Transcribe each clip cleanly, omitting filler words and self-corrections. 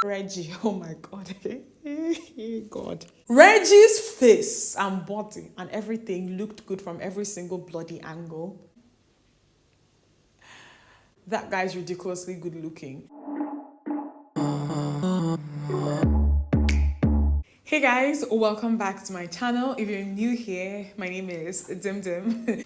Reggie, oh my god. God. Reggie's face and body and everything looked good from every single bloody angle. That guy's ridiculously good looking. Hey guys, welcome back to my channel. If you're new here, my name is Dim.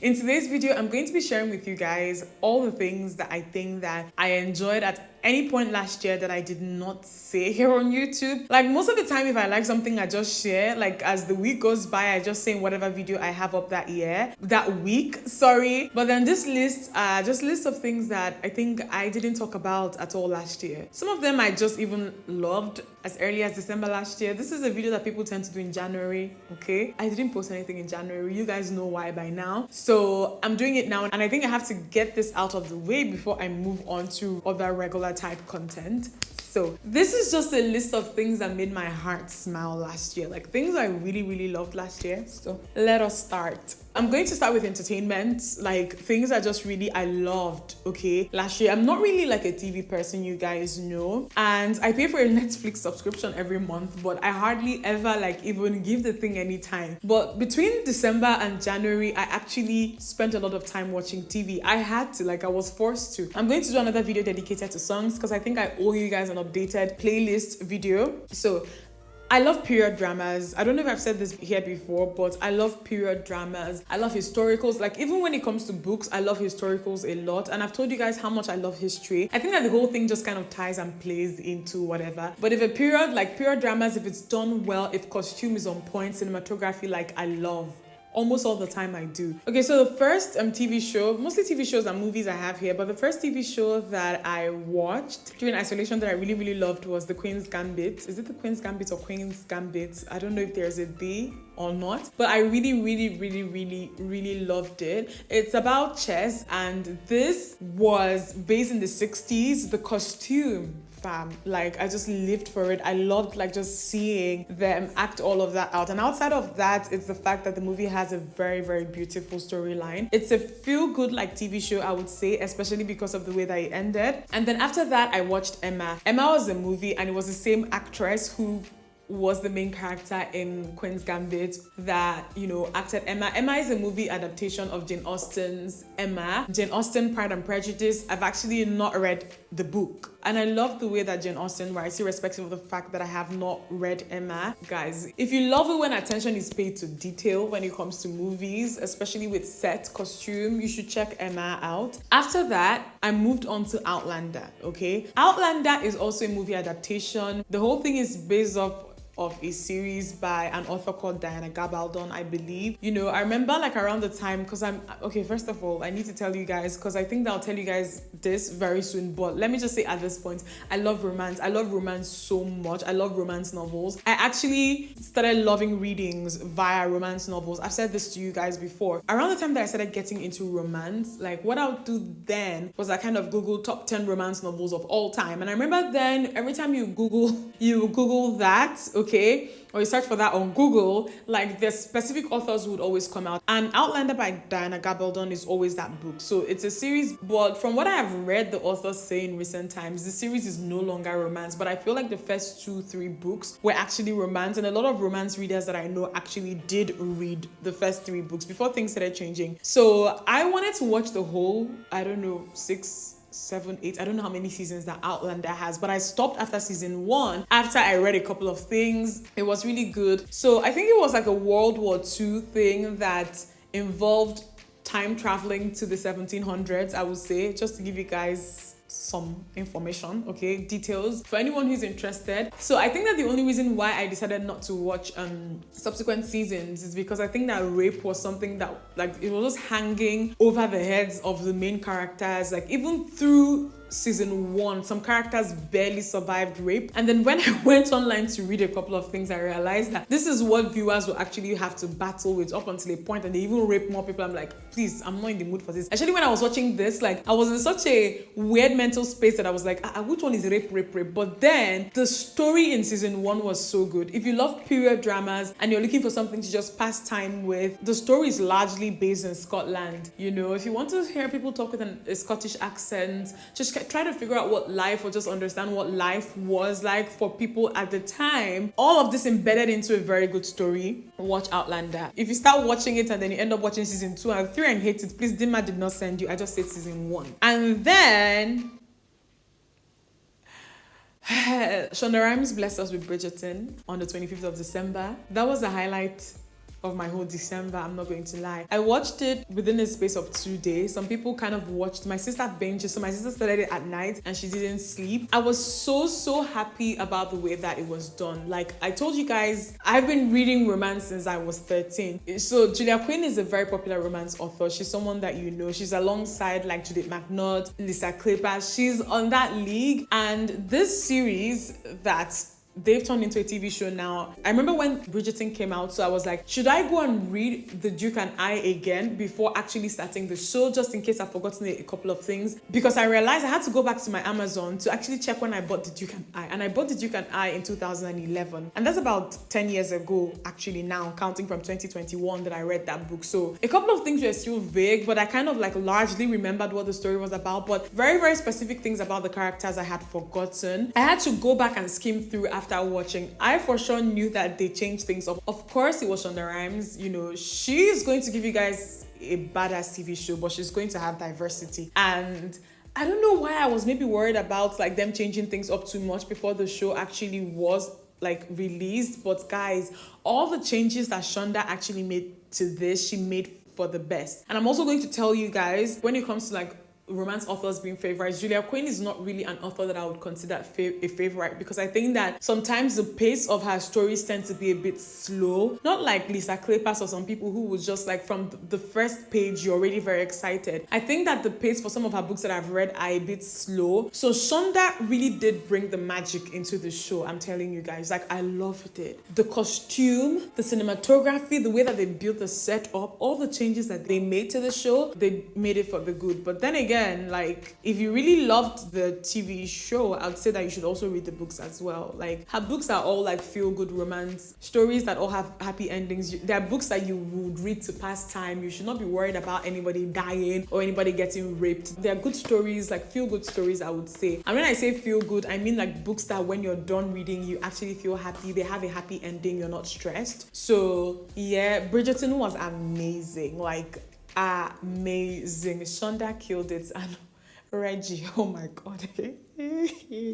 In today's video, I'm going to be sharing with you guys all the things that I think that I enjoyed at any point last year that I did not say here on YouTube. Like most of the time, if I like something, I just share. Like as the week goes by, I just say in whatever video I have up that week, sorry. But then this list, just lists of things that I think I didn't talk about at all last year. Some of them I just even loved as early as December last year. This is a video that people tend to do in January, okay? I didn't post anything in January. You guys know why by now. So I'm doing it now, and I think I have to get this out of the way before I move on to other regular type content. So this is just a list of things that made my heart smile last year, like things I really loved last year. So let us start. I'm going to start with entertainment, like things I loved, okay, last year. I'm not really like a TV person, you guys know, and I pay for a Netflix subscription every month, but I hardly ever like even give the thing any time. But between December and January, I actually spent a lot of time watching TV. I had to, like I was forced to. I'm going to do another video dedicated to songs because I think I owe you guys an updated playlist video. So I love period dramas. I don't know if I've said this here before, but I love period dramas. I love historicals. Like even when it comes to books, I love historicals a lot. And I've told you guys how much I love history. I think that the whole thing just kind of ties and plays into whatever. But if a period, like period dramas, if it's done well, if costume is on point, cinematography, like I love. Almost all the time I do. Okay, so the first TV show, mostly TV shows and movies I have here, but the first TV show that I watched during isolation that I really loved was The Queen's Gambit. Is it The Queen's Gambit or Queen's Gambit? I don't know if there's a D or not, but I really loved it. It's about chess, and this was based in the 60s. The costume, like I just lived for it. I loved like just seeing them act all of that out. And outside of that, it's the fact that the movie has a very beautiful storyline. It's a feel-good like TV show, I would say, especially because of the way that it ended. And then after that, I watched Umeh. Umeh was a movie, and it was the same actress who was the main character in Queen's Gambit that, you know, acted Umeh. Umeh is a movie adaptation of Jane Austen's Umeh. Jane Austen, Pride and Prejudice. I've actually not read the book. And I love the way that Jane Austen writes, irrespective of the fact that I have not read Umeh. Guys, if you love it when attention is paid to detail when it comes to movies, especially with set, costume, you should check Umeh out. After that, I moved on to Outlander, okay? Outlander is also a movie adaptation. The whole thing is based off of a series by an author called Diana Gabaldon, I believe. You know, I remember like around the time, because okay, first of all, I need to tell you guys, because I think that I'll tell you guys this very soon, but let me just say at this point, I love romance. I love romance so much. I love romance novels. I actually started loving readings via romance novels. I've said this to you guys before. Around the time that I started getting into romance, like what I would do then was I kind of Google top 10 romance novels of all time. And I remember then every time you Google that, okay, or you search for that on Google, like the specific authors would always come out. And Outlander by Diana Gabaldon is always that book. So it's a series, but from what I have read the authors say in recent times, the series is no longer romance. But I feel like the first 2-3 books were actually romance, and a lot of romance readers that I know actually did read the first 3 books before things started changing. So I wanted to watch the whole, I don't know, 6, 7, 8, I don't know how many seasons that Outlander has, but I stopped after season 1 after I read a couple of things. It was really good. So I think it was like a World War II thing that involved time traveling to the 1700s, I would say, just to give you guys some information, okay, details for anyone who's interested. So I think that the only reason why I decided not to watch subsequent seasons is because I think that rape was something that, like, it was just hanging over the heads of the main characters. Like, even through season 1, some characters barely survived rape. And then when I went online to read a couple of things, I realized that this is what viewers will actually have to battle with up until a point, and they even rape more people. I'm like, please, I'm not in the mood for this. Actually, when I was watching this, like, I was in such a weird mental space that I was like, which one is rape? But then the story in season 1 was so good. If you love period dramas and you're looking for something to just pass time with, the story is largely based in Scotland. You know, if you want to hear people talk with a Scottish accent, just try to figure out what life, or just understand what life was like for people at the time. All of this embedded into a very good story. Watch Outlander. If you start watching it and then you end up watching season 2 and 3 and hate it, please, Dimma did not send you. I just said season 1. And then Shonda Rhimes blessed us with Bridgerton on the 25th of December. That was the highlight of my whole December, I'm not going to lie. I watched it within a space of 2 days. Some people kind of watched, my sister binged, so my sister started it at night and she didn't sleep. I was so happy about the way that it was done. Like I told you guys, I've been reading romance since I was 13. So Julia Quinn is a very popular romance author. She's someone that you know. She's alongside like Judith McNaught, Lisa Kleypas. She's on that league. And this series that they've turned into a TV show now. I remember when Bridgerton came out, so I was like, should I go and read The Duke and I again before actually starting the show, just in case I've forgotten a couple of things? Because I realized I had to go back to my Amazon to actually check when I bought The Duke and I. And I bought The Duke and I in 2011. And that's about 10 years ago, actually now, counting from 2021 that I read that book. So a couple of things were still vague, but I kind of like largely remembered what the story was about. But very specific things about the characters I had forgotten. I had to go back and skim through after watching. I for sure knew that they changed things up. Of course, it was Shonda Rhimes. You know, she's going to give you guys a badass TV show, but she's going to have diversity. And I don't know why I was maybe worried about like them changing things up too much before the show actually was like released. But guys, all the changes that Shonda actually made to this, she made for the best. And I'm also going to tell you guys, when it comes to like romance authors being favorites, Julia Quinn is not really an author that I would consider a favorite, because I think that sometimes the pace of her stories tend to be a bit slow. Not like Lisa Kleypas or some people who was just like from the first page you're already very excited. I think that the pace for some of her books that I've read are a bit slow. So Shonda really did bring the magic into the show. I'm telling you guys, like I loved it. The costume, the cinematography, the way that they built the set up, all the changes that they made to the show, they made it for the good. But then again, like if you really loved the TV show, I would say that you should also read the books as well. Like her books are all like feel-good romance stories that all have happy endings. They're books that you would read to pass time. You should not be worried about anybody dying or anybody getting raped. They're good stories, like feel-good stories, I would say. And when I say feel-good, I mean like books that when you're done reading, you actually feel happy. They have a happy ending. You're not stressed. So yeah, Bridgerton was amazing. Like amazing. Shonda killed it. And Reggie, oh my god.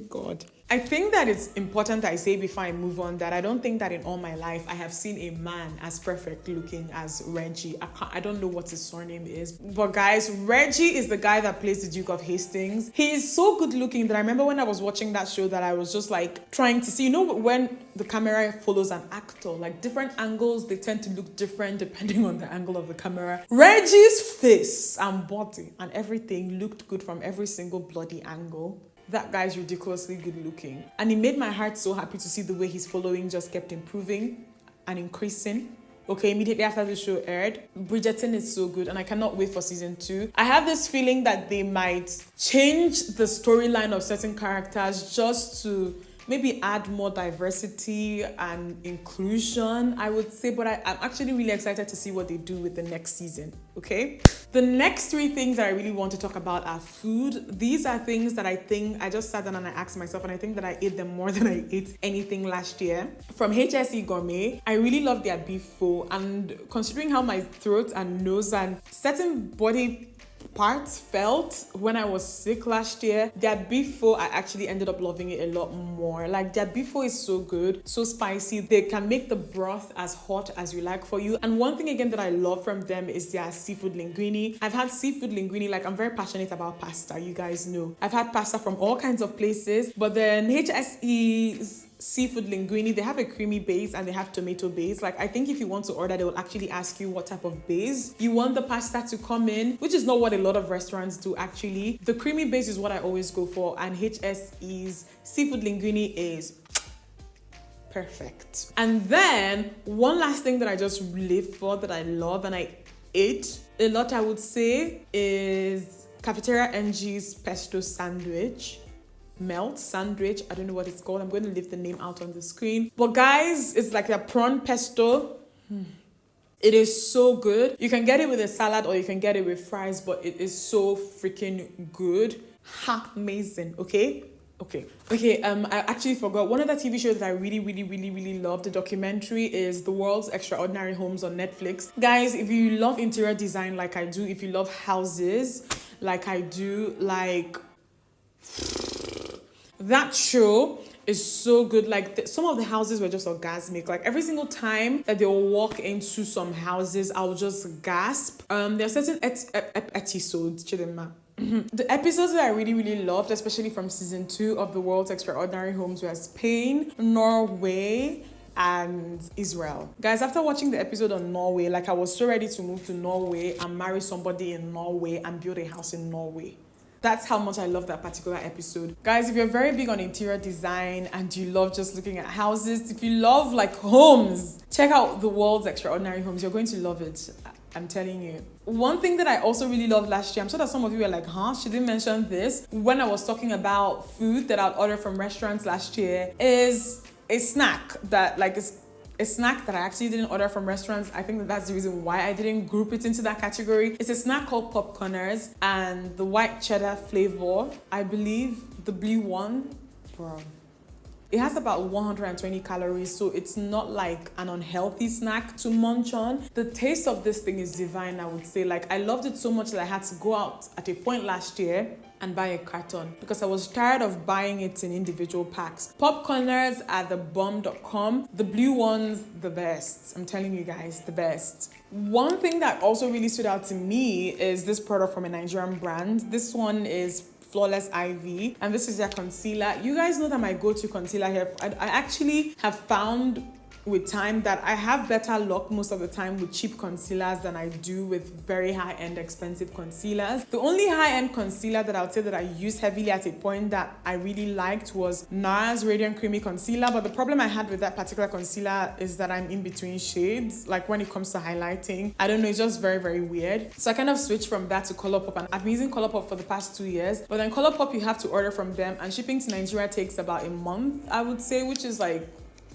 God. I think that it's important I say before I move on that I don't think that in all my life I have seen a man as perfect looking as Reggie. I don't know what his surname is. But guys, Reggie is the guy that plays the Duke of Hastings. He is so good looking that I remember when I was watching that show that I was just like trying to see, you know, when the camera follows an actor, like different angles, they tend to look different depending on the angle of the camera. Reggie's face and body and everything looked good from every single bloody angle. That guy's ridiculously good looking. And it made my heart so happy to see the way his following just kept improving and increasing. Okay, immediately after the show aired, Bridgerton is so good and I cannot wait for season 2. I have this feeling that they might change the storyline of certain characters just to maybe add more diversity and inclusion, I would say. But I'm actually really excited to see what they do with the next season, okay? The next 3 things that I really want to talk about are food. These are things that I think I just sat down and I asked myself, and I think that I ate them more than I ate anything last year. From HSE Gourmet, I really love their beef pho, and considering how my throat and nose and certain body parts felt when I was sick last year, their beef pho, I actually ended up loving it a lot more. Like their beef pho is so good, so spicy. They can make the broth as hot as you like for you. And one thing again that I love from them is their seafood linguine. I've had seafood linguine, like I'm very passionate about pasta, you guys know. I've had pasta from all kinds of places, but then HSE's seafood linguine, they have a creamy base and they have tomato base. Like I think if you want to order, they will actually ask you what type of base you want the pasta to come in, which is not what a lot of restaurants do actually. The creamy base is what I always go for, and HSE's seafood linguine is perfect. And then one last thing that I just live for, that I love, and I it. A lot, I would say, is Cafeteria NG's pesto sandwich. Melt sandwich. I don't know what it's called. I'm going to leave the name out on the screen. But guys, it's like a prawn pesto. It is so good. You can get it with a salad or you can get it with fries, but it is so freaking good. Amazing. Okay. I actually forgot. One of the TV shows that I really love, the documentary, is The World's Extraordinary Homes on Netflix. Guys, if you love interior design like I do, if you love houses like I do, like, that show is so good. Like, some of the houses were just orgasmic. Like, every single time that they will walk into some houses, I'll just gasp. There are certain episodes, Chidinma. The episodes that I really loved, especially from season 2 of The World's Extraordinary Homes, were Spain, Norway, and Israel. Guys, after watching the episode on Norway, like, I was so ready to move to Norway and marry somebody in Norway and build a house in Norway. That's how much I love that particular episode. Guys, if you're very big on interior design and you love just looking at houses, if you love like homes, check out The World's Extraordinary Homes. You're going to love it. I'm telling you. One thing that I also really loved last year, I'm sure that some of you were like, she didn't mention this, when I was talking about food that I'd order from restaurants last year, is a snack that like is a snack that I actually didn't order from restaurants. I think that's the reason why I didn't group it into that category. It's a snack called popcorners, and the white cheddar flavor, I believe the blue one, bro. It has about 120 calories, so it's not like an unhealthy snack to munch on. The taste of this thing is divine, I would say. Like, I loved it so much that I had to go out at a point last year and buy a carton because I was tired of buying it in individual packs. Popcorners at thebomb.com. The blue ones, the best. I'm telling you guys, the best. One thing that also really stood out to me is this product from a Nigerian brand. This one is Flawless IV, and this is their concealer. You guys know that my go-to concealer here, I actually have found with time that I have better luck most of the time with cheap concealers than I do with very high-end expensive concealers. The only high-end concealer that I would say that I used heavily at a point that I really liked was NARS Radiant Creamy Concealer, but the problem I had with that particular concealer is that I'm in between shades. Like, when it comes to highlighting, I don't know, it's just very weird. So I kind of switched from that to Colourpop, and I've been using Colourpop for the past 2 years. But then Colourpop, you have to order from them, and shipping to Nigeria takes about a month, I would say, which is like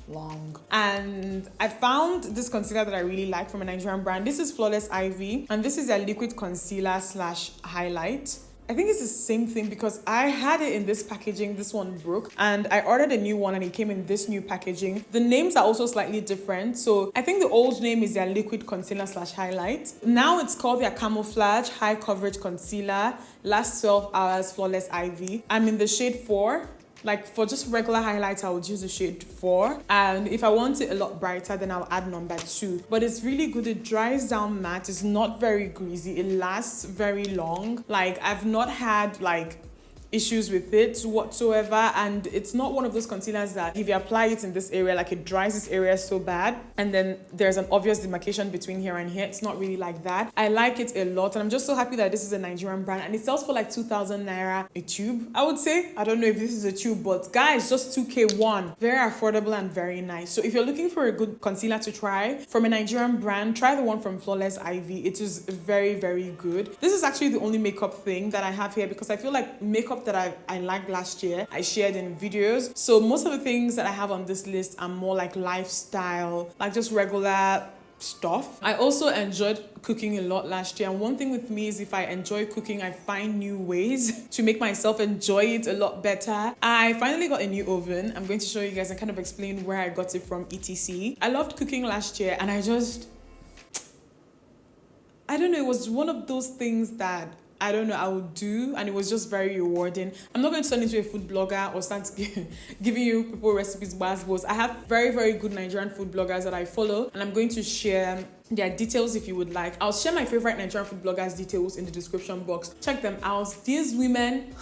long. And I found this concealer that I really like from a Nigerian brand. This is Flawless IV, and this is a liquid concealer slash highlight. I think it's the same thing because I had it in this packaging. This one broke, and I ordered a new one and it came in this new packaging. The names are also slightly different. So I think the old name is their liquid concealer slash highlight. Now it's called their camouflage high coverage concealer, last 12 hours Flawless IV. I'm in the shade 4. Like, for just regular highlights, I would use the shade 4. And if I want it a lot brighter, then I'll add number 2. But it's really good. It dries down matte. It's not very greasy. It lasts very long. Like, I've not had, like, issues with it whatsoever, and it's not one of those concealers that if you apply it in this area, like, it dries this area so bad and then there's an obvious demarcation between here and here. It's not really like that. I like it a lot, and I'm just so happy that this is a Nigerian brand, and it sells for like 2,000 naira a tube, I would say. I don't know if this is a tube, but guys, just 2K1. Very affordable and very nice. So if you're looking for a good concealer to try from a Nigerian brand, try the one from Flawless IV. It is very good. This is actually the only makeup thing that I have here because I feel like makeup that I liked last year, I shared in videos. So most of the things that I have on this list are more like lifestyle, like just regular stuff. I also enjoyed cooking a lot last year, and one thing with me is if I enjoy cooking, I find new ways to make myself enjoy it a lot better. I finally got a new oven. I'm going to show you guys and kind of explain where I got it from, etc. I loved cooking last year, and I don't know, it was one of those things that I don't know, I would do, and it was just very rewarding. I'm not going to turn into a food blogger or start giving you people recipes, but I have very good Nigerian food bloggers that I follow, and I'm going to share their details if you would like. I'll share my favorite Nigerian food bloggers details in the description box. Check them out. These women,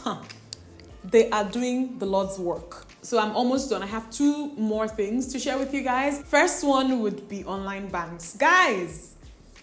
they are doing the Lord's work. So I'm almost done. I have 2 more things to share with you guys. First one would be online banks. Guys,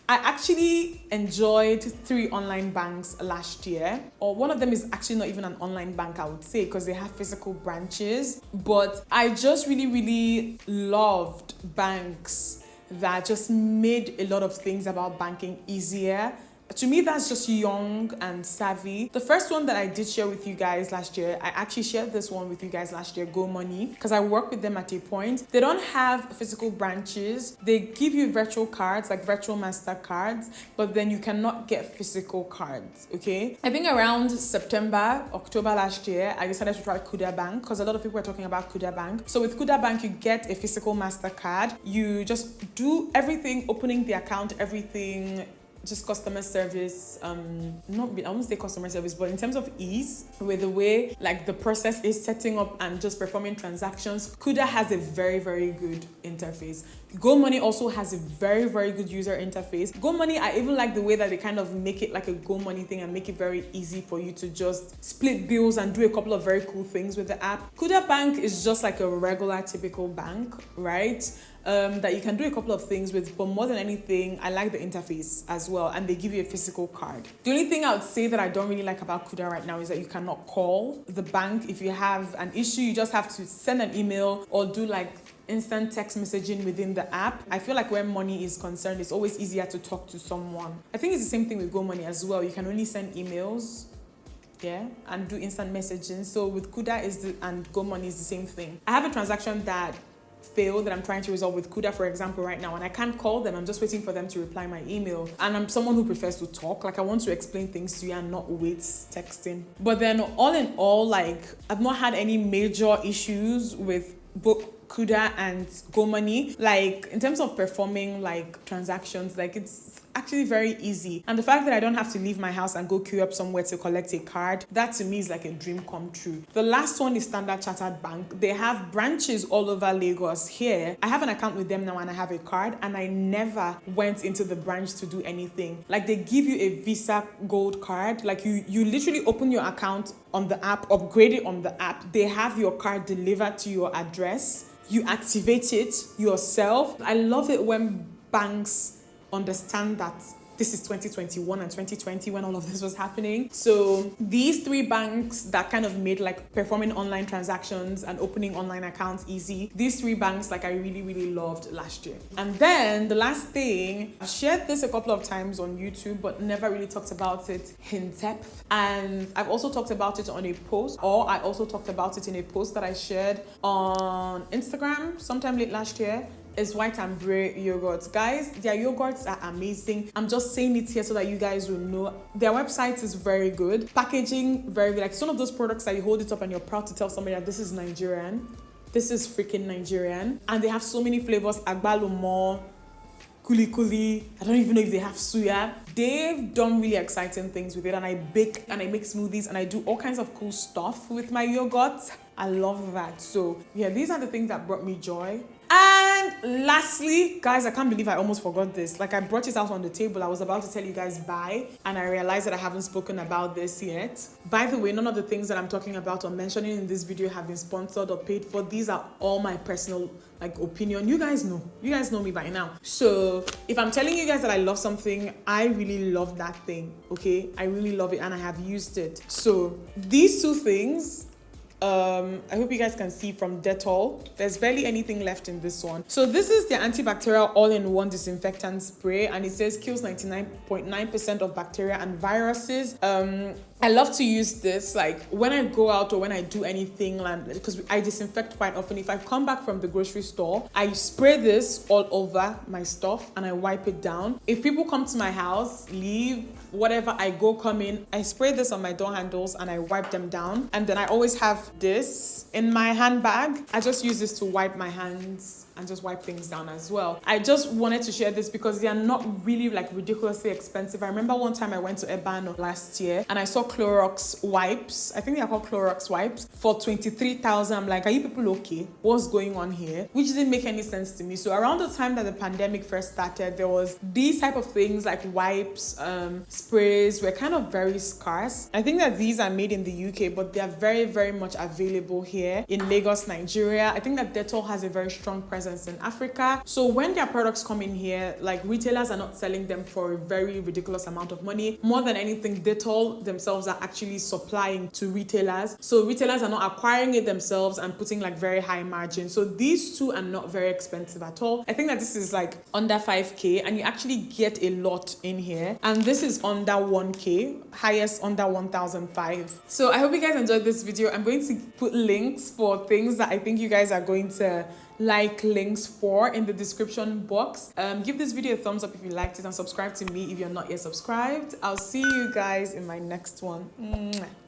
I actually enjoyed 3 online banks last year. Or one of them is actually not even an online bank, I would say, because they have physical branches. But I just really loved banks that just made a lot of things about banking easier. To me, that's just young and savvy. The first one that I did share with you guys last year, I actually shared this one with you guys last year, Go Money, because I work with them at a point. They don't have physical branches. They give you virtual cards, like virtual master cards, but then you cannot get physical cards, okay? I think around September, October last year, I decided to try Kuda Bank because a lot of people were talking about Kuda Bank. So with Kuda Bank, you get a physical master card. You just do everything, opening the account, everything, just customer service, I won't say customer service, but in terms of ease with the way like the process is setting up and just performing transactions, Kuda has a very, very good interface. Go Money also has a very, very good user interface. Go Money, I even like the way that they kind of make it like a Go Money thing and make it very easy for you to just split bills and do a couple of very cool things with the app. Kuda Bank is just like a regular typical bank, right? That you can do a couple of things with, but more than anything, I like the interface as well, and they give you a physical card. The only thing I would say that I don't really like about Kuda right now is that you cannot call the bank if you have an issue. You just have to send an email or do like instant text messaging within the app. I feel like where money is concerned, it's always easier to talk to someone. I think it's the same thing with Go Money as well. You can only send emails, yeah, and do instant messaging. So with Kuda and Go Money is the same thing. I have a transaction that failed that I'm trying to resolve with Kuda, for example, right now, and I can't call them. I'm just waiting for them to reply my email. And I'm someone who prefers to talk. Like, I want to explain things to you and not wait texting. But then all in all, like, I've not had any major issues with both Kuda and Go Money. Like, in terms of performing like transactions, like it's actually very easy. And the fact that I don't have to leave my house and go queue up somewhere to collect a card, that to me is like a dream come true. The last one is Standard Chartered Bank. They have branches all over Lagos here. I have an account with them now and I have a card, and I never went into the branch to do anything. Like, they give you a Visa Gold card. Like, you literally open your account on the app, upgrade it on the app. They have your card delivered to your address. You activate it yourself. I love it when banks understand that this is 2021 and 2020 when all of this was happening. So these three banks that kind of made like performing online transactions and opening online accounts easy, these three banks like I really, really loved last year. And then the last thing, I've shared this a couple of times on YouTube, but never really talked about it in depth. And I've also talked about it on a post, or I also talked about it in a post that I shared on Instagram sometime late last year. Is White and Bray yogurts. Guys, their yogurts are amazing. I'm just saying it here so that you guys will know. Their website is very good. Packaging, very good. Like, some of those products that you hold it up and you're proud to tell somebody that this is Nigerian. This is freaking Nigerian. And they have so many flavors. Agbalumo, kuli kuli. I don't even know if they have suya. They've done really exciting things with it. And I bake and I make smoothies and I do all kinds of cool stuff with my yogurts. I love that. So yeah, these are the things that brought me joy. And lastly, guys, I can't believe I almost forgot this. Like, I brought it out on the table. I was about to tell you guys bye, and I realized that I haven't spoken about this yet. By the way, none of the things that I'm talking about or mentioning in this video have been sponsored or paid for. These are all my personal like opinion. You guys know me by now. So if I'm telling you guys that I love something, I really love that thing, okay? I really love it and I have used it. So these two things, I hope you guys can see from Dettol. There's barely anything left in this one. So this is the antibacterial all-in-one disinfectant spray, and it says kills 99.9% of bacteria and viruses. I love to use this like when I go out or when I do anything, because I disinfect quite often. If I come back from the grocery store, I spray this all over my stuff and I wipe it down. If people come to my house, leave, whatever, I go come in, I spray this on my door handles and I wipe them down. And then I always have this in my handbag. I just use this to wipe my hands and just wipe things down as well. I just wanted to share this because they are not really like ridiculously expensive. I remember one time I went to Ebano last year and I saw Clorox wipes. I think they are called Clorox wipes for 23,000. I'm like, are you people okay? What's going on here? Which didn't make any sense to me. So around the time that the pandemic first started, there was these type of things like wipes, sprays were kind of very scarce. I think that these are made in the UK, but they are very, very much available here in Lagos, Nigeria. I think that Dettol has a very strong presence in Africa. So when their products come in here, like retailers are not selling them for a very ridiculous amount of money. More than anything, Dettol themselves themselves are actually supplying to retailers. So retailers are not acquiring it themselves and putting like very high margin. So these two are not very expensive at all. I think that this is like under 5k and you actually get a lot in here. And this is under 1k, highest under 1005. So I hope you guys enjoyed this video. I'm going to put links for things that I think you guys are going to like links for in the description box. Give this video a thumbs up if you liked it and subscribe to me if you're not yet subscribed. I'll see you guys in my next one. Mwah.